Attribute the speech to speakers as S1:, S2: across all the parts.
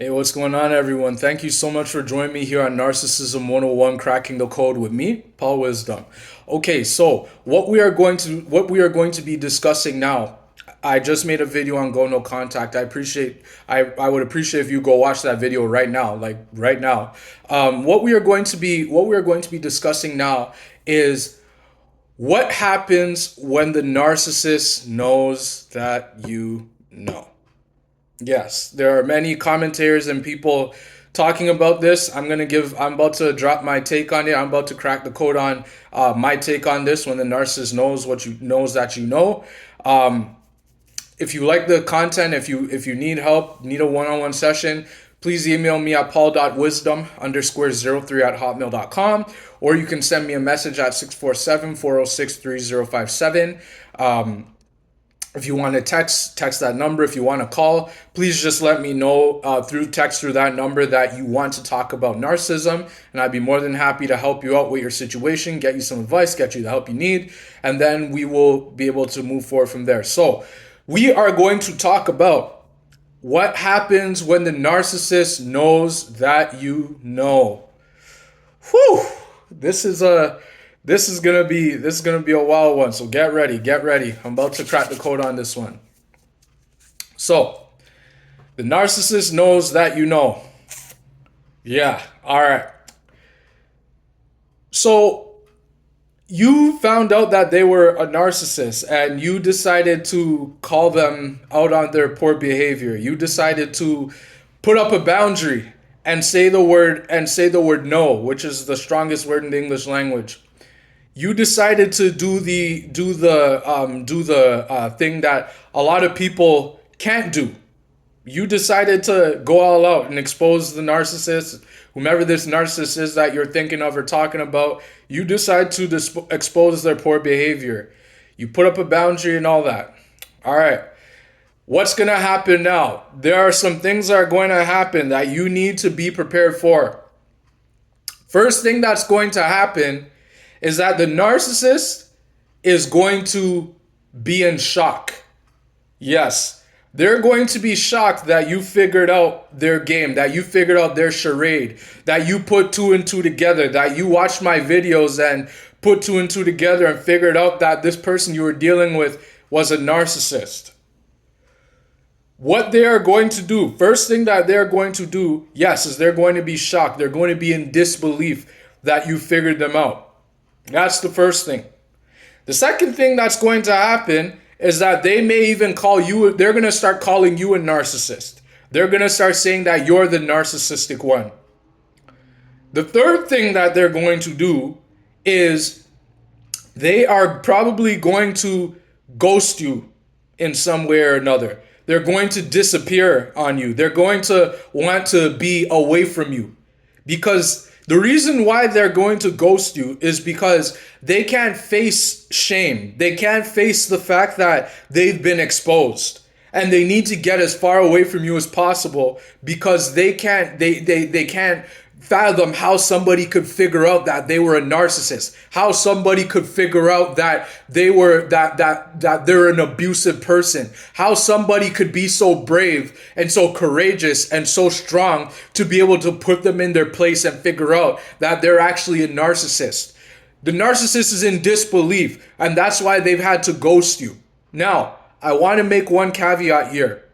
S1: Hey, what's going on, everyone? Thank you so much for joining me here on Narcissism 101 Cracking the Code with me, Paul Wisdom. Okay, so what we are going to be discussing now. I just made a video on Go No Contact. I would appreciate if you go watch that video right now, like right now. What we are going to be discussing now is what happens when the narcissist knows that you know. Yes, there are many commentators and people talking about this. I'm about to drop my take on it. I'm about to crack the code on my take on this when the narcissist knows what you knows that you know. Um, if you like the content, if you need help, need a one-on-one session, please email me at paul.wisdom_03@hotmail.com, or you can send me a message at 647-406-3057. If you want to text that number. If you want to call, please just let me know through text through that number that you want to talk about narcissism, and I'd be more than happy to help you out with your situation, get you some advice, get you the help you need, and then we will be able to move forward from there. So we are going to talk about what happens when the narcissist knows that you know. Whew! This is gonna be a wild one. So get ready, get ready. I'm about to crack the code on this one. So the narcissist knows that you know. Yeah, all right. So you found out that they were a narcissist and you decided to call them out on their poor behavior. You decided to put up a boundary and say the word no, which is the strongest word in the English language. You decided to do the thing that a lot of people can't do. You decided to go all out and expose the narcissist, whomever this narcissist is that you're thinking of or talking about. You decide to expose their poor behavior. You put up a boundary and all that. All right. What's going to happen now? There are some things that are going to happen that you need to be prepared for. First thing that's going to happen is that the narcissist is going to be in shock. Yes, they're going to be shocked that you figured out their game, that you figured out their charade, that you put two and two together, that you watched my videos and put two and two together and figured out that this person you were dealing with was a narcissist. What they are going to do, first thing that they're going to do, yes, is they're going to be shocked. They're going to be in disbelief that you figured them out. That's the first thing. The second thing that's going to happen is that they may even they're going to start calling you a narcissist. They're going to start saying that you're the narcissistic one. The third thing that they're going to do is they are probably going to ghost you in some way or another. They're going to disappear on you. They're going to want to be away from you because the reason why they're going to ghost you is because they can't face shame. They can't face the fact that they've been exposed. And they need to get as far away from you as possible because they can't fathom how somebody could figure out that they were a narcissist, how somebody could figure out that they're an abusive person, how somebody could be so brave and so courageous and so strong to be able to put them in their place and figure out that they're actually a narcissist. The narcissist is in disbelief, and that's why they've had to ghost you. Now, I want to make one caveat here.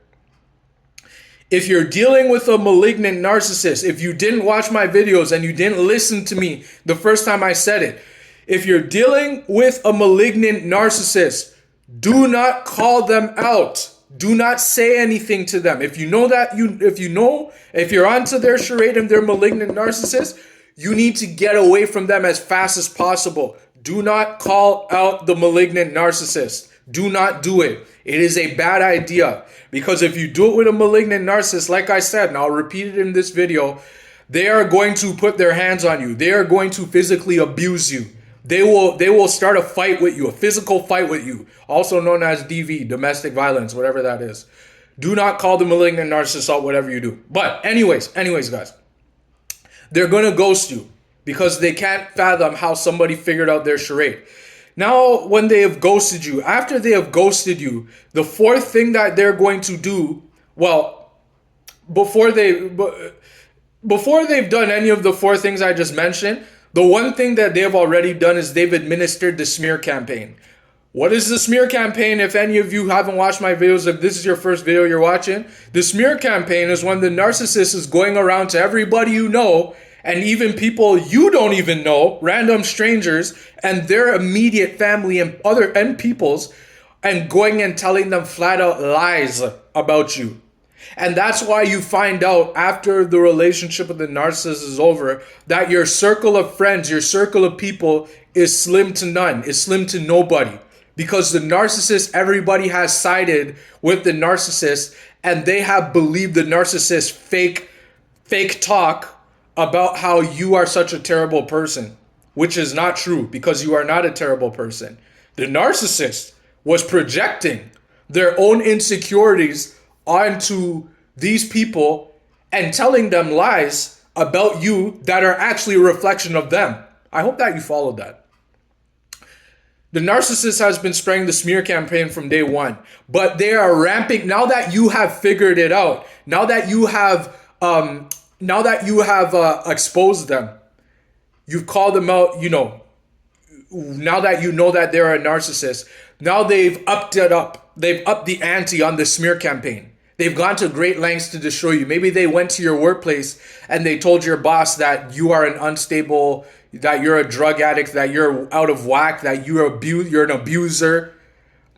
S1: If you're dealing with a malignant narcissist, if you didn't watch my videos and you didn't listen to me the first time I said it, if you're dealing with a malignant narcissist, do not call them out. Do not say anything to them. If you're onto their charade and they're malignant narcissist, you need to get away from them as fast as possible. Do not call out the malignant narcissist. Do not do it. It is a bad idea because if you do it with a malignant narcissist, like I said, and I'll repeat it in this video, they are going to put their hands on you. They are going to physically abuse you. They will start a fight with you, a physical fight with you, also known as DV, domestic violence, whatever that is. Do not call the malignant narcissist out, whatever you do. But anyways, guys, they're going to ghost you because they can't fathom how somebody figured out their charade. Now, when they have ghosted you, after they have ghosted you, the fourth thing that they're going to do, well, before they before they've done any of the four things I just mentioned, the one thing that they've already done is they've administered the smear campaign. What is the smear campaign? If any of you haven't watched my videos, if this is your first video you're watching, the smear campaign is when the narcissist is going around to everybody you know, and even people you don't even know, random strangers, and their immediate family and peoples, and going and telling them flat out lies about you. And that's why you find out after the relationship with the narcissist is over that your circle of friends, your circle of people is slim to none, is slim to nobody. Because the narcissist, everybody has sided with the narcissist, and they have believed the narcissist fake talk about how you are such a terrible person, which is not true, because you are not a terrible person. The narcissist was projecting their own insecurities onto these people and telling them lies about you that are actually a reflection of them. I hope that you followed that. The narcissist has been spraying the smear campaign from day one, but they are ramping now that you have figured it out. Now that you have exposed them, you've called them out. Now that you know that they're a narcissist, now they've upped it up. They've upped the ante on the smear campaign. They've gone to great lengths to destroy you. Maybe they went to your workplace and they told your boss that you are an unstable, that you're a drug addict, that you're out of whack, that you're an abuser.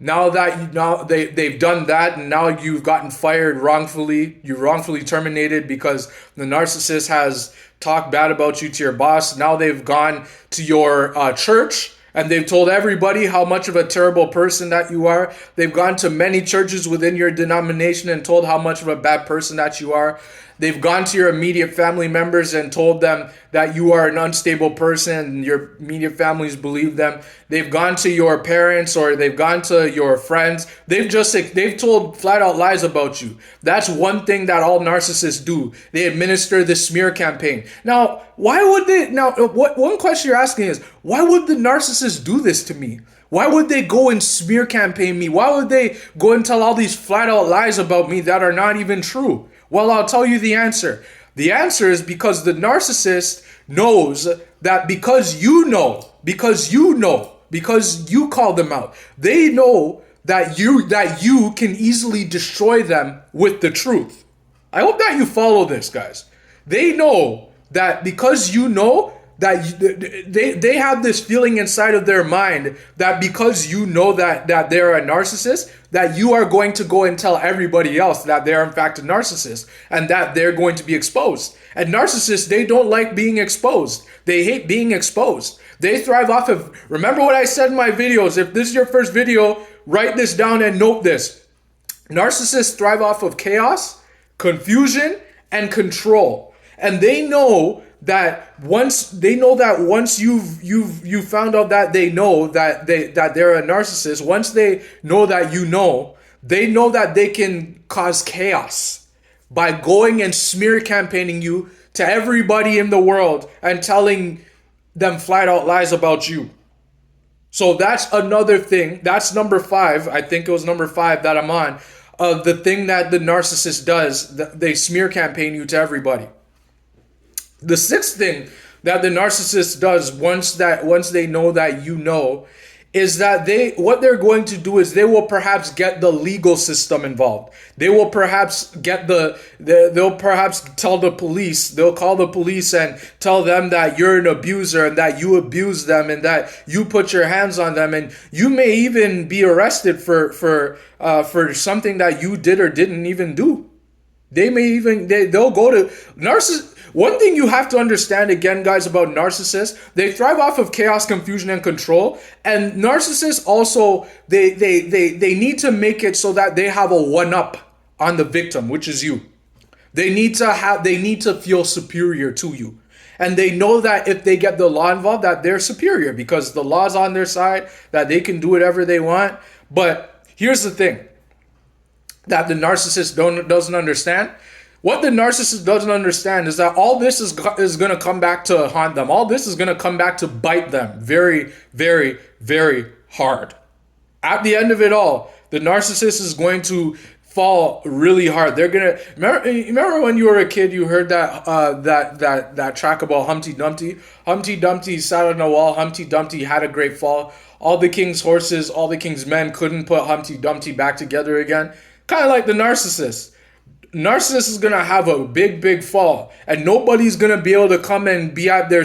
S1: Now they've done that, and now you've gotten fired wrongfully. You're wrongfully terminated because the narcissist has talked bad about you to your boss. Now they've gone to your church and they've told everybody how much of a terrible person that you are. They've gone to many churches within your denomination and told how much of a bad person that you are. They've gone to your immediate family members and told them that you are an unstable person, and your immediate families believe them. They've gone to your parents, or they've gone to your friends. They've told flat out lies about you. That's one thing that all narcissists do. They administer the smear campaign. Now, one question you're asking is, why would the narcissist do this to me? Why would they go and smear campaign me? Why would they go and tell all these flat out lies about me that are not even true? Well, I'll tell you the answer. The answer is because the narcissist knows that because you call them out, they know that you can easily destroy them with the truth. I hope that you follow this, guys. They know that because you know that they have this feeling inside of their mind that because you know that they're a narcissist, that you are going to go and tell everybody else that they're in fact a narcissist and that they're going to be exposed. And narcissists, they don't like being exposed. They hate being exposed. They thrive off of, remember what I said in my videos. If this is your first video, write this down and note this. Narcissists thrive off of chaos, confusion, and control. And they know that once you've found out that they know that they're a narcissist, once they know that they know that they can cause chaos by going and smear campaigning you to everybody in the world and telling them flat out lies about you. So that's another thing. That's number 5. I think it was number 5 that I'm on. The thing that the narcissist does, they smear campaign you to everybody. The 6th thing that the narcissist does once they know that you know is that what they're going to do is they will perhaps get the legal system involved. They will perhaps they'll perhaps tell the police, they'll call the police and tell them that you're an abuser and that you abuse them and that you put your hands on them, and you may even be arrested for something that you did or didn't even do. They'll go to narcissists. One thing you have to understand again, guys, about narcissists, they thrive off of chaos, confusion, and control. And narcissists also, they need to make it so that they have a one-up on the victim, which is you. They need to feel superior to you. And they know that if they get the law involved, that they're superior because the law's on their side, that they can do whatever they want. But here's the thing that the narcissist doesn't understand. What the narcissist doesn't understand is that all this is going to come back to haunt them. All this is going to come back to bite them very, very, very hard. At the end of it all, the narcissist is going to fall really hard. They're gonna remember when you were a kid, you heard that track about Humpty Dumpty. Humpty Dumpty sat on a wall. Humpty Dumpty had a great fall. All the king's horses, all the king's men couldn't put Humpty Dumpty back together again. Kind of like the narcissist. Narcissist is gonna have a big fall, and nobody's gonna be able to come and be at their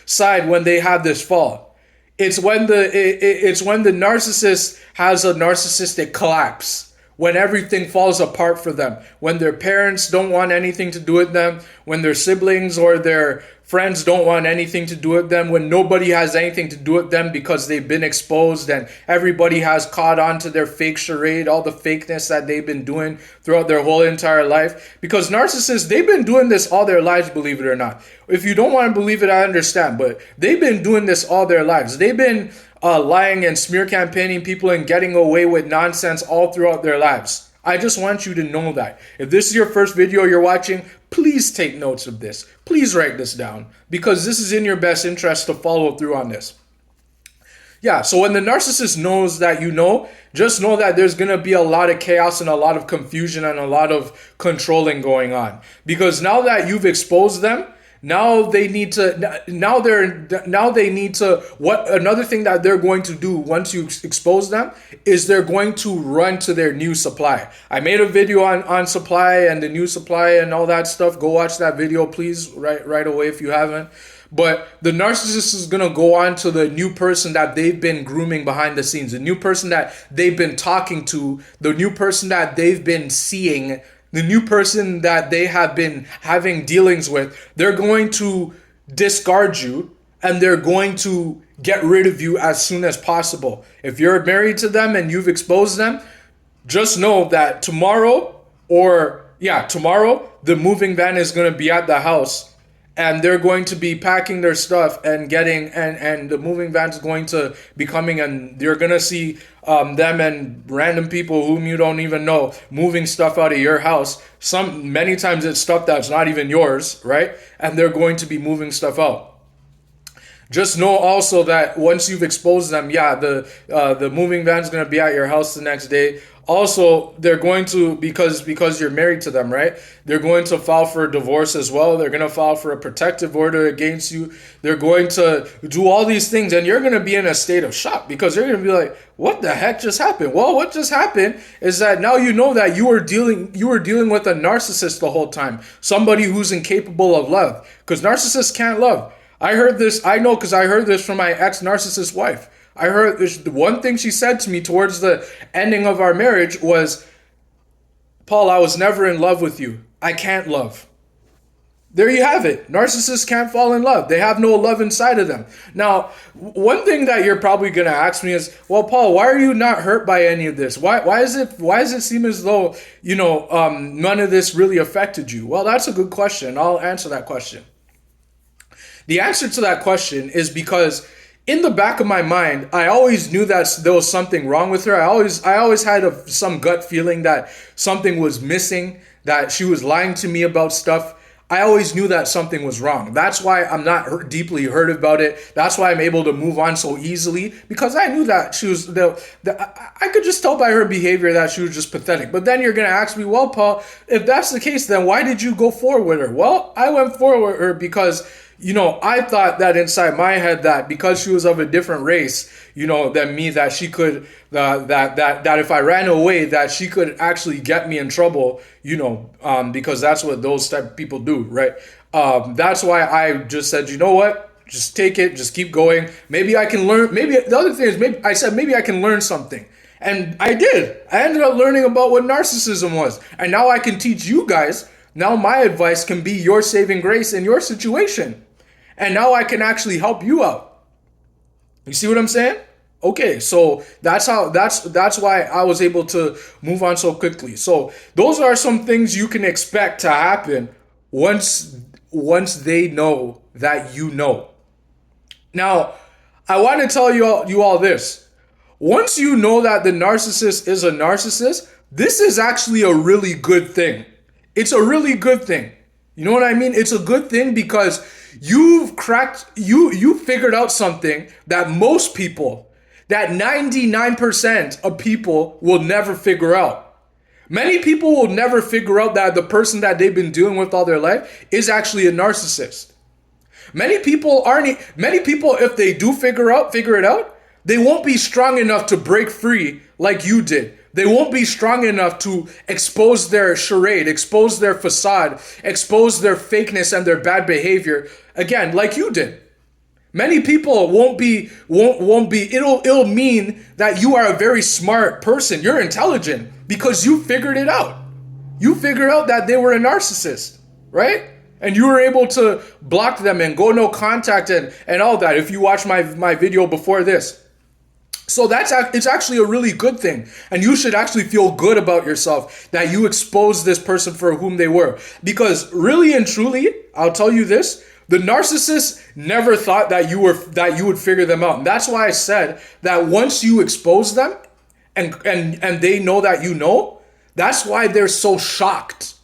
S1: side when they have this fall. It's when the narcissist has a narcissistic collapse, when everything falls apart for them, when their parents don't want anything to do with them, when their siblings or their friends don't want anything to do with them, when nobody has anything to do with them because they've been exposed and everybody has caught on to their fake charade, all the fakeness that they've been doing throughout their whole entire life. Because narcissists, they've been doing this all their lives, believe it or not. If you don't want to believe it, I understand, but they've been doing this all their lives. They've been lying and smear campaigning people and getting away with nonsense all throughout their lives. I just want you to know that. If this is your first video you're watching, please take notes of this. Please write this down, because this is in your best interest to follow through on this. Yeah, so when the narcissist knows that you know, just know that there's going to be a lot of chaos and a lot of confusion and a lot of controlling going on. Because now that you've exposed them, now they need to, what another thing that they're going to do once you expose them is they're going to run to their new supply. I made a video on supply and the new supply and all that stuff. Go watch that video, please, right away if you haven't. But the narcissist is going to go on to the new person that they've been grooming behind the scenes, the new person that they've been talking to, the new person that they've been seeing, the new person that they have been having dealings with. They're going to discard you and they're going to get rid of you as soon as possible. If you're married to them and you've exposed them, just know that tomorrow, the moving van is going to be at the house. And they're going to be packing their stuff and and the moving van is going to be coming, and you're going to see them and random people whom you don't even know moving stuff out of your house. Many times it's stuff that's not even yours, right? And they're going to be moving stuff out. Just know also that once you've exposed them, the moving van is going to be at your house the next day. Also, they're going to, because you're married to them, right? They're going to file for a divorce as well. They're going to file for a protective order against you. They're going to do all these things, and you're going to be in a state of shock because you're going to be like, what the heck just happened? Well, what just happened is that now you know that you were dealing with a narcissist the whole time, somebody who's incapable of love, because narcissists can't love. I know because I heard this from my ex-narcissist wife. I heard the one thing she said to me towards the ending of our marriage was, Paul, I was never in love with you. I can't love. There you have it. Narcissists can't fall in love. They have no love inside of them. Now, one thing that you're probably going to ask me is, well, Paul, why are you not hurt by any of this? Why does it seem as though, none of this really affected you? Well, that's a good question. I'll answer that question. The answer to that question is because in the back of my mind, I always knew that there was something wrong with her. I always had some gut feeling that something was missing, that she was lying to me about stuff. I always knew that something was wrong. That's why I'm not deeply hurt about it. That's why I'm able to move on so easily, because I knew that she was, I could just tell by her behavior that she was just pathetic. But then you're going to ask me, well, Paul, if that's the case, then why did you go forward with her? Well, I went forward with her because I thought that inside my head that because she was of a different race, than me, that she could, that if I ran away, that she could actually get me in trouble, because that's what those type of people do, right? That's why I just said, you know what? Just take it, just keep going. Maybe I can learn. Maybe the other thing is, maybe I can learn something. And I did. I ended up learning about what narcissism was. And now I can teach you guys. Now my advice can be your saving grace in your situation. And now I can actually help you out. You see what I'm saying? Okay, so that's why I was able to move on so quickly. So those are some things you can expect to happen once they know that you know. Now, I want to tell you all this. Once you know that the narcissist is a narcissist, this is actually a really good thing. It's a really good thing. You know what I mean? It's a good thing because you figured out something that that 99% of people will never figure out. Many people will never figure out that the person that they've been dealing with all their life is actually a narcissist. Many people, if they do figure it out, they won't be strong enough to break free like you did. They won't be strong enough to expose their charade, expose their facade, expose their fakeness and their bad behavior, again, like you did. Many people won't be, it'll mean that you are a very smart person. You're intelligent because you figured it out. You figured out that they were a narcissist, right? And you were able to block them and go no contact and all that. If you watch my video before this. So it's actually a really good thing. And you should actually feel good about yourself that you exposed this person for whom they were. Because really and truly, I'll tell you this, the narcissist never thought that you would figure them out. And that's why I said that once you expose them and they know that you know, that's why they're so shocked.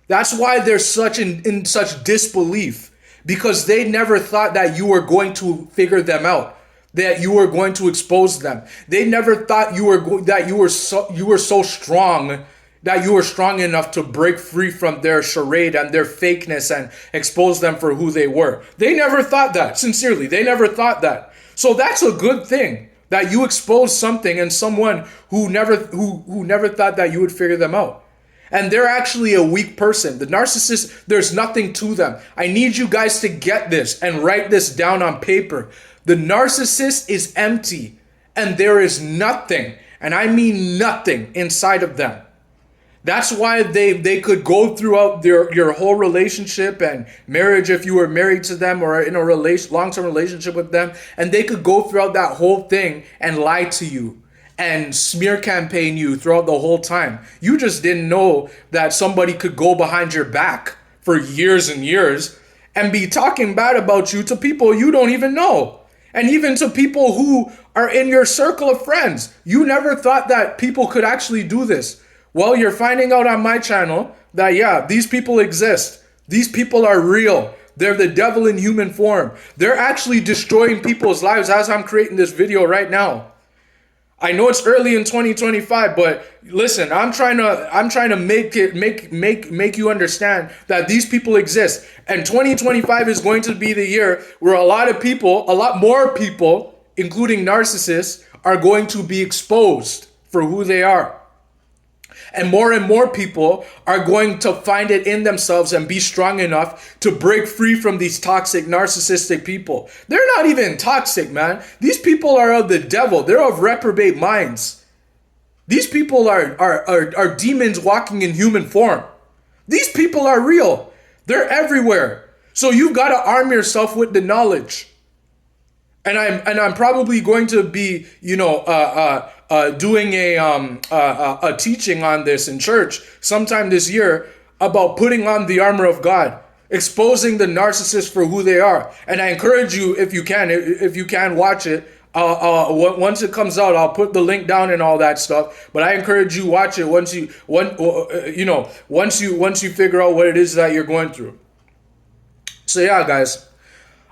S1: That's why they're in such disbelief, because they never thought that you were going to figure them out, that you were going to expose them. They never thought you were so strong, that you were strong enough to break free from their charade and their fakeness and expose them for who they were. They never thought that. Sincerely, they never thought that. So that's a good thing, that you exposed something and someone who never thought that you would figure them out. And they're actually a weak person. The narcissist, there's nothing to them. I need you guys to get this and write this down on paper. The narcissist is empty and there is nothing, and I mean nothing, inside of them. That's why they could go throughout your whole relationship and marriage, if you were married to them or in a long-term relationship with them, and they could go throughout that whole thing and lie to you and smear campaign you throughout the whole time. You just didn't know that somebody could go behind your back for years and years and be talking bad about you to people you don't even know. And even to people who are in your circle of friends. You never thought that people could actually do this. Well, you're finding out on my channel that, yeah, these people exist. These people are real. They're the devil in human form. They're actually destroying people's lives as I'm creating this video right now. I know it's early in 2025, but listen, I'm trying to make you understand that these people exist. And 2025 is going to be the year where a lot more people, including narcissists, are going to be exposed for who they are. And more people are going to find it in themselves and be strong enough to break free from these toxic, narcissistic people. They're not even toxic, man. These people are of the devil. They're of reprobate minds. These people are demons walking in human form. These people are real. They're everywhere. So you've got to arm yourself with the knowledge. And I'm probably going to be, doing a teaching on this in church sometime this year about putting on the armor of God, exposing the narcissists for who they are. And I encourage you, if you can watch it. Once it comes out, I'll put the link down and all that stuff. But I encourage you watch it once you figure out what it is that you're going through. So yeah, guys,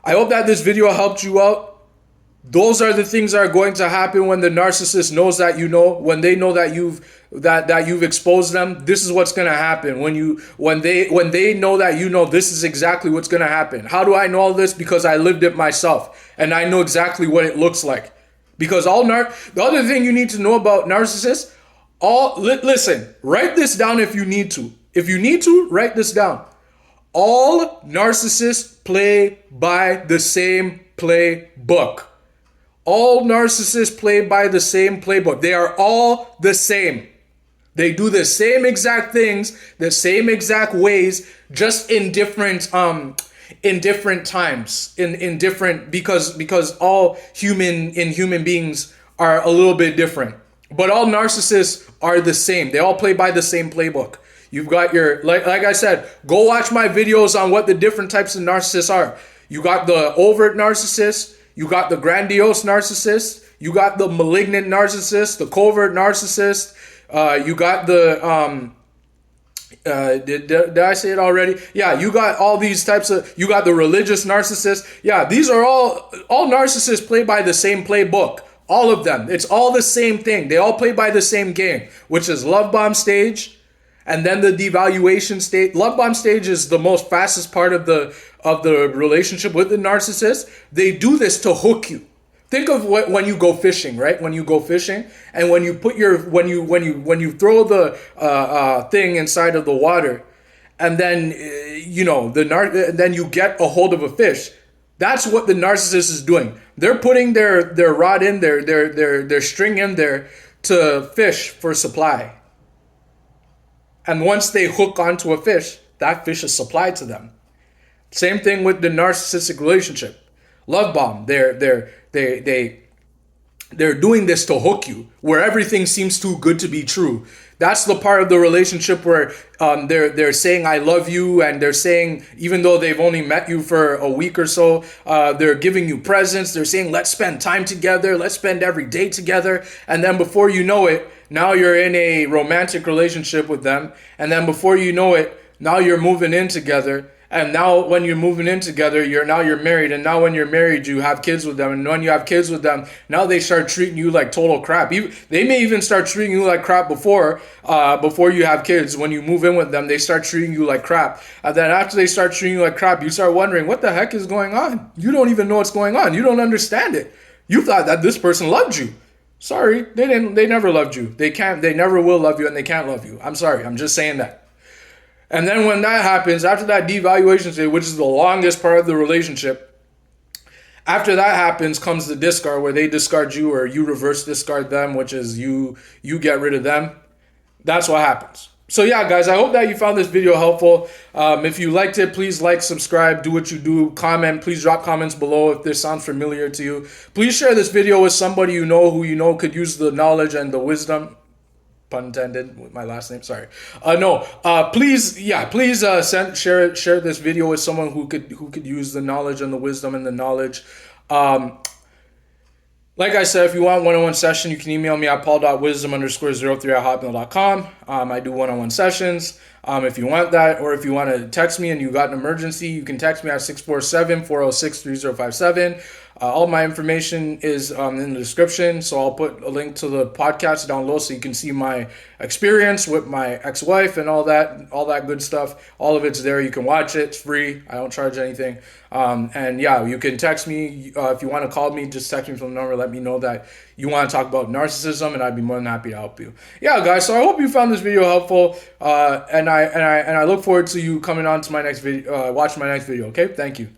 S1: I hope that this video helped you out. Those are the things that are going to happen when the narcissist knows that you know, when they know that you've exposed them. This is what's going to happen when they know that you know. This is exactly what's going to happen. How do I know all this? Because I lived it myself and I know exactly what it looks like. Because the other thing you need to know about narcissists, listen, write this down if you need to. If you need to, write this down. All narcissists play by the same playbook. All narcissists play by the same playbook. They are all the same. They do the same exact things, the same exact ways, just in different times, because all human beings are a little bit different. But all narcissists are the same. They all play by the same playbook. You've got your, like I said, go watch my videos on what the different types of narcissists are. You got the overt narcissist. You got the grandiose narcissist. You got the malignant narcissist, the covert narcissist. You got the, did I say it already? Yeah, you got all these types of, you got the religious narcissist. Yeah, these are all narcissists play by the same playbook. All of them. It's all the same thing. They all play by the same game, which is love bomb stage and then the devaluation stage. Love bomb stage is the most fastest part of the relationship with the narcissist. They do this to hook you. Think of when you go fishing, right? When you go fishing and when you put your when you throw the thing inside of the water, and then then you get a hold of a fish. That's what the narcissist is doing. They're putting their rod in there, their string in there to fish for supply. And once they hook onto a fish, that fish is supplied to them. Same thing with the narcissistic relationship. Love bomb. They're doing this to hook you, where everything seems too good to be true. That's the part of the relationship where they're saying I love you, and they're saying, even though they've only met you for a week or so, they're giving you presents. They're saying let's spend time together, let's spend every day together, and then before you know it, now you're in a romantic relationship with them, and then before you know it, now you're moving in together. And now when you're moving in together, you're married. And now when you're married, you have kids with them. And when you have kids with them, now they start treating you like total crap. They may even start treating you like crap before you have kids. When you move in with them, they start treating you like crap. And then after they start treating you like crap, you start wondering, what the heck is going on? You don't even know what's going on. You don't understand it. You thought that this person loved you. Sorry, they didn't. They never loved you. They never will love you, and they can't love you. I'm sorry. I'm just saying that. And then when that happens, after that devaluation stage, which is the longest part of the relationship, after that happens comes the discard, where they discard you or you reverse discard them, which is you get rid of them. That's what happens. So yeah, guys, I hope that you found this video helpful. If you liked it, please like, subscribe, do what you do, comment. Please drop comments below if this sounds familiar to you. Please share this video with somebody you know who you know could use the knowledge and the wisdom. Pun intended with my last name. Sorry. Please share this video with someone who could use the knowledge and the wisdom and the knowledge. Like I said, if you want one-on-one session, you can email me at paul.wisdom_03@hotmail.com. I do one-on-one sessions. If you want that, or if you want to text me and you got an emergency, you can text me at 647-406-3057. All my information is in the description, so I'll put a link to the podcast down low so you can see my experience with my ex-wife and all that good stuff. All of it's there. You can watch it. It's free. I don't charge anything. And yeah, you can text me. If you want to call me, just text me from the number. Let me know that you want to talk about narcissism, and I'd be more than happy to help you. Yeah, guys, so I hope you found this video helpful, and I look forward to you coming on to my next video, watching my next video, okay? Thank you.